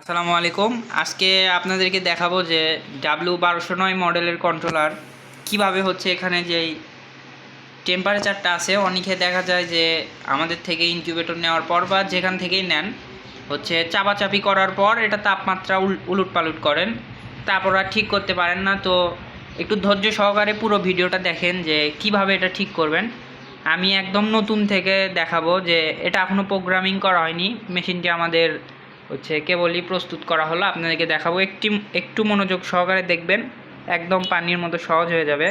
আসসালামু আলাইকুম। আজকে আপনাদেরকে দেখাবো যে W1209 মডেলের কন্ট্রোলার কিভাবে হচ্ছে এখানে যেই টেম্পারেচারটা আছে, অনেকে দেখা যায় যে আমাদের থেকে ইনকিউবেটর নেওয়ার পর বা যেখান থেকেই নেন হচ্ছে চাপাচাপি করার পর এটা তাপমাত্রা উলট পালট করেন, তারপর আর ঠিক করতে পারেন না। তো একটু ধৈর্য সহকারে পুরো ভিডিওটা দেখেন যে কিভাবে এটা ঠিক করবেন। আমি একদম নতুন থেকে দেখাবো যে এটা এখনও প্রোগ্রামিং করা হয়নি, মেশিনটি আমাদের হচ্ছে কেবলই প্রস্তুত করা হলো। আপনাদেরকে দেখাবো, একটু মনোযোগ সহকারে দেখবেন, একদম পানির মতো সহজ হয়ে যাবে,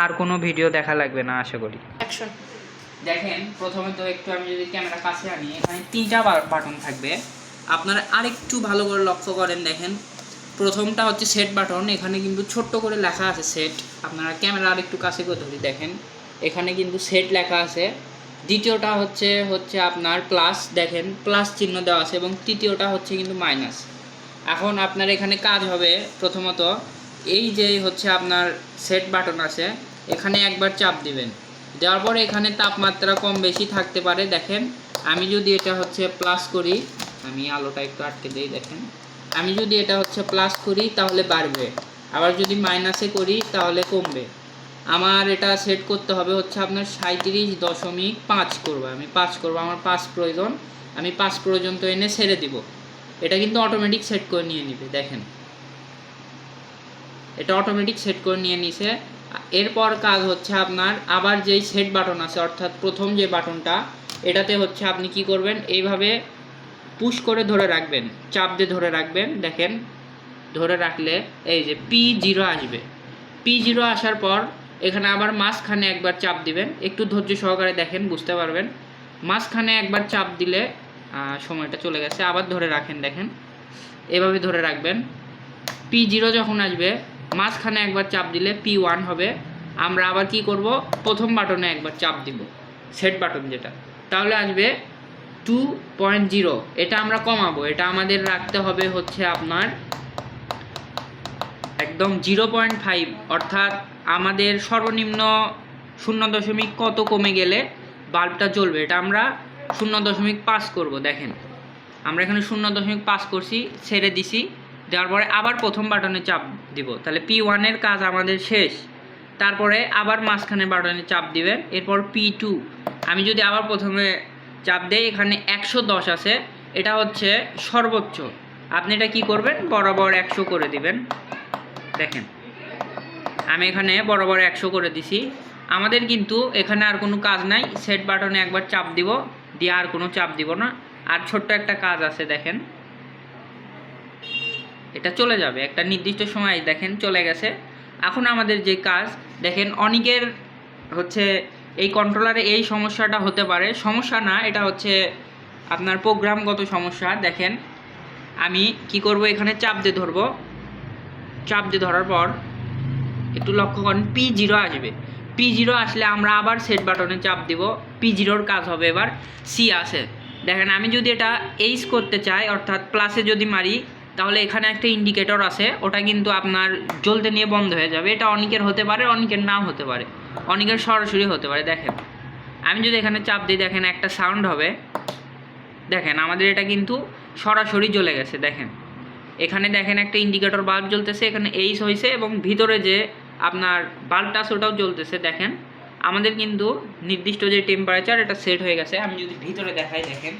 আর কোনো ভিডিও দেখা লাগবে না আশা করি। অ্যাকশন। দেখেন, প্রথমে তো একটু আমি যদি ক্যামেরা কাছে আনি, এখানে তিনটা বাটন থাকবে। আপনারা আরেকটু ভালো করে লক্ষ্য করেন, দেখেন প্রথমটা হচ্ছে সেট বাটন, এখানে কিন্তু ছোট্ট করে লেখা আছে সেট। আপনারা ক্যামেরা আরেকটু কাছে করে ধরি, দেখেন এখানে কিন্তু সেট লেখা আছে। দ্বিতীয়টা হচ্ছে আপনার প্লাস, দেখেন প্লাস চিহ্ন দেওয়া আছে, এবং তৃতীয়টা হচ্ছে কিন্তু মাইনাস। এখন আপনার এখানে কাজ হবে, প্রথমত এই যে হচ্ছে আপনার সেট বাটন আছে, এখানে একবার চাপ দিবেন, দেওয়ার পরে এখানে তাপমাত্রা কম বেশি থাকতে পারে। দেখেন আমি যদি এটা হচ্ছে প্লাস করি, আমি আলোটা একটু আটকে দিই, দেখেন আমি যদি এটা হচ্ছে প্লাস করি তাহলে বাড়বে, আবার যদি মাইনাসে করি তাহলে কমবে। আমার এটা সেট করতে হবে হচ্ছে আপনার 37.5 করবো, আমি 5 করবো, আমার 5 প্রয়োজন, আমি 5 পর্যন্ত এনে ছেড়ে দিব। এটা কিন্তু অটোমেটিক সেট করে নিয়ে নিবে, দেখেন এটা অটোমেটিক সেট করে নিয়ে নিছে। এরপর কাজ হচ্ছে আপনার আবার যেই সেট বাটন আছে, অর্থাৎ প্রথম যে বাটনটা, এটাতে হচ্ছে আপনি কি করবেন, এইভাবে পুশ করে ধরে রাখবেন, চাপ দিয়ে ধরে রাখবেন। দেখেন ধরে রাখলে এই যে P0 আসবে। P0 আসার পর এখানে আবার মাঝখানে একবার চাপ দিবেন, একটু ধৈর্য সহকারে দেখেন বুঝতে পারবেন। মাঝখানে একবার চাপ দিলে সময়টা চলে গেছে, আবার ধরে রাখেন, দেখেন এভাবে ধরে রাখবেন। P0 যখন আসবে, মাঝখানে একবার চাপ দিলে P1 হবে। আমরা আবার কি করব, প্রথম বাটনে একবার চাপ দিব, সেট বাটন যেটা, তাহলে আসবে 2.0। এটা আমরা কমাবো, এটা আমাদের রাখতে হবে হচ্ছে আপনার একদম 0.5, অর্থাৎ আমাদের সর্বনিম্ন 0 কত কমে গেলে বাল্বটা জ্বলবে, এটা আমরা 0.5 করব। দেখেন আমরা এখানে 0.5 করছি, ছেড়ে দিছি, দেওয়ার পরে আবার প্রথম বাটনে চাপ দিব, তাহলে P1 এর কাজ আমাদের শেষ। তারপরে আবার মাঝখানে বাটনে চাপ দিবেন, এরপর P2। আমি যদি আবার প্রথমে চাপ দেই, এখানে 110 আছে, এটা হচ্ছে সর্বোচ্চ। আপনি এটা কি করবেন, বরাবর 100 করে দিবেন। দেখেন আমি এখানে বরাবর 100 করে দিছি। আমাদের কিন্তু এখানে আর কোনো কাজ নাই, সেট বাটনে একবার চাপ দিব, দিয়ে আর কোনো চাপ দিব না। আর ছোট্ট একটা কাজ আছে, দেখেন এটা চলে যাবে একটা নির্দিষ্ট সময়, দেখেন চলে গেছে। এখন আমাদের যে কাজ, দেখেন অনেকের হচ্ছে এই কন্ট্রোলারে এই সমস্যাটা হতে পারে, সমস্যা না, এটা হচ্ছে আপনার প্রোগ্রামগত সমস্যা। দেখেন আমি কি করব, এখানে চাপ দিয়ে ধরবো, চাপ দিয়ে ধরার পর একটু লক্ষ্য করেন P0 আসবে। P0 আসলে আমরা আবার সেট বাটনে চাপ দিব, P0-র কাজ হবে এবার সি আছে। দেখেন আমি যদি এটা এইচ করতে চাই, অর্থাৎ প্লাসে যদি মারি, তাহলে এখানে একটা ইন্ডিকেটর আছে, ওটা কিন্তু আপনার জ্বলতে নিয়ে বন্ধ হয়ে যাবে। এটা অনেকের হতে পারে, অনেকের নাও হতে পারে, অনেকের সরাসরি হতে পারে। দেখেন আমি যদি এখানে চাপ দিই, দেখেন একটা সাউন্ড হবে, দেখেন আমাদের এটা কিন্তু সরাসরি জ্বলে গেছে। দেখেন এখানে দেখেন একটা ইন্ডিকেটর বাল্ব জ্বলতেছে, এখানে এইচ হয়েছে, এবং ভিতরে যে আপনার বাল্বটা আছে ওটাও জ্বলতেছে। দেখেন আমাদের কিন্তু নির্দিষ্ট যে টেম্পারেচার, এটা সেট হয়ে গেছে। আমি যদি ভিতরে দেখাই, দেখেন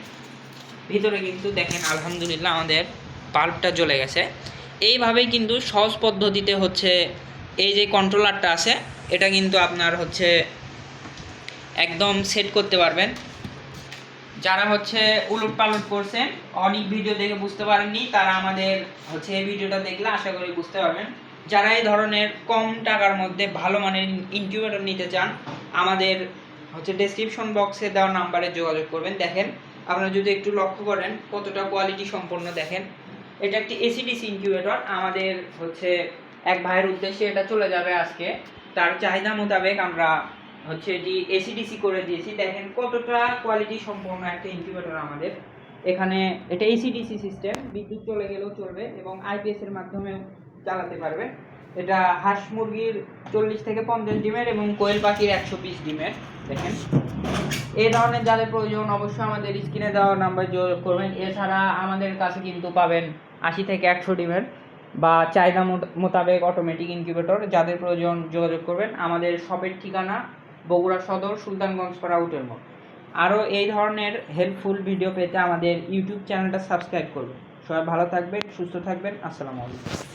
ভিতরে কিন্তু দেখেন আলহামদুলিল্লাহ আমাদের বাল্বটা জ্বলে গেছে। এইভাবেই কিন্তু সহজ পদ্ধতিতে হচ্ছে এই যে কন্ট্রোলারটা আছে, এটা কিন্তু আপনার হচ্ছে একদম সেট করতে পারবেন। যারা হচ্ছে উলট পালট করছেন, অনেক ভিডিও দেখে বুঝতে পারেননি, তারা আমাদের হচ্ছে এই ভিডিওটা দেখলে আশা করি বুঝতে পারবেন। যারা এই ধরনের কম টাকার মধ্যে ভালো মানের ইনকিউবেটর নিতে চান, আমাদের হচ্ছে ডেসক্রিপশন বক্সে দেওয়া নাম্বারে যোগাযোগ করবেন। দেখেন আপনারা যদি একটু লক্ষ্য করেন কতটা কোয়ালিটি সম্পন্ন, দেখেন এটা একটি এসিডিসি ইনকিউবেটর। আমাদের হচ্ছে এক ভাইয়ের উদ্দেশ্যে এটা চলে যাবে আজকে, তার চাহিদা মোতাবেক আমরা হচ্ছে এটি এসিডিসি করে দিয়েছি। দেখেন কতটা কোয়ালিটি সম্পন্ন একটা ইনকিউবেটর আমাদের এখানে। এটা এসিডিসি সিস্টেম, বিদ্যুৎ চলে গেলেও চলবে, এবং আইপিএস এর মাধ্যমে চালাতে পারবে। এটা হাঁস মুরগির 40 থেকে 50 ডিমের এবং কোয়েল পাখির 120 ডিমের। দেখেন এই ধরনের যাদের প্রয়োজন অবশ্যই আমাদের স্ক্রিনে দেওয়া নাম্বার যোগাযোগ করবেন। এছাড়া আমাদের কাছে কিন্তু পাবেন 80 থেকে 100 ডিমের বা চাহিদা মোতাবেক অটোমেটিক ইনকিউবেটর যাদের প্রয়োজন যোগাযোগ করবেন। আমাদের শপের ঠিকানা বগুড়া সদর সুলতানগঞ্জ পাড়া আউটের মোড়। আরও এই ধরনের হেল্পফুল ভিডিও পেতে আমাদের ইউটিউব চ্যানেলটা সাবস্ক্রাইব করবেন। সবাই ভালো থাকবেন, সুস্থ থাকবেন। আসসালামু আলাইকুম।